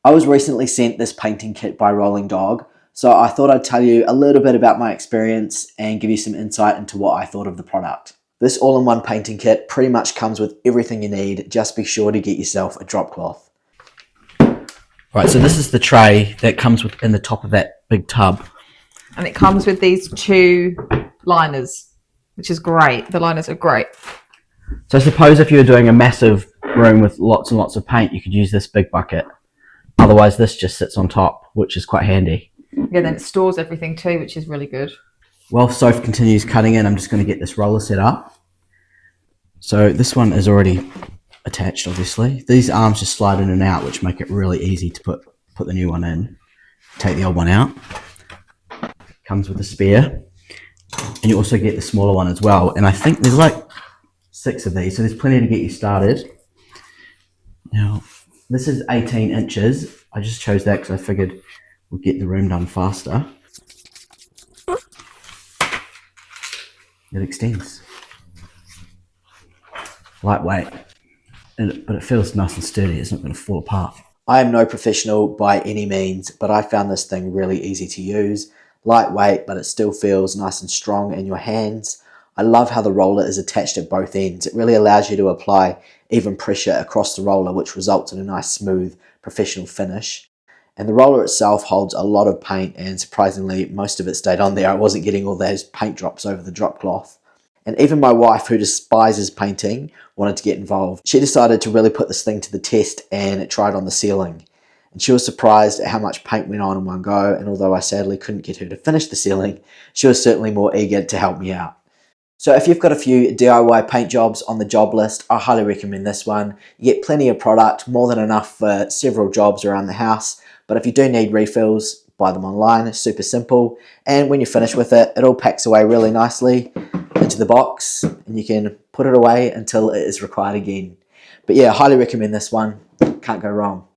I was recently sent this painting kit by RollingDog, so I thought I'd tell you a little bit about my experience and give you some insight into what I thought of the product. This all-in-one painting kit pretty much comes with everything you need. Just be sure to get yourself a drop cloth. Right, so this is the tray that comes in the top of that big tub. And it comes with these 2 liners, which is great. The liners are great. So suppose if you were doing a massive room with lots and lots of paint, you could use this big bucket. Otherwise, this just sits on top, which is quite handy. Yeah, then it stores everything too, which is really good. While Soph continues cutting in, I'm just going to get this roller set up. So this one is already attached, obviously. These arms just slide in and out, which make it really easy to put the new one in. Take the old one out. Comes with a spare. And you also get the smaller one as well. And I think there's like 6 of these, so there's plenty to get you started. Now, this is 18 inches. I just chose that because I figured we'd get the room done faster. It extends. Lightweight, but it feels nice and sturdy. It's not going to fall apart. I am no professional by any means, but I found this thing really easy to use. Lightweight, but it still feels nice and strong in your hands. I love how the roller is attached at both ends. It really allows you to apply even pressure across the roller, which results in a nice, smooth, professional finish. And the roller itself holds a lot of paint, and surprisingly, most of it stayed on there. I wasn't getting all those paint drops over the drop cloth. And even my wife, who despises painting, wanted to get involved. She decided to really put this thing to the test and tried on the ceiling. And she was surprised at how much paint went on in one go, and although I sadly couldn't get her to finish the ceiling, she was certainly more eager to help me out. So if you've got a few DIY paint jobs on the job list, I highly recommend this one. You get plenty of product, more than enough for several jobs around the house. But if you do need refills, buy them online. It's super simple. And when you're finished with it, it all packs away really nicely into the box, and you can put it away until it is required again. But yeah, highly recommend this one. Can't go wrong.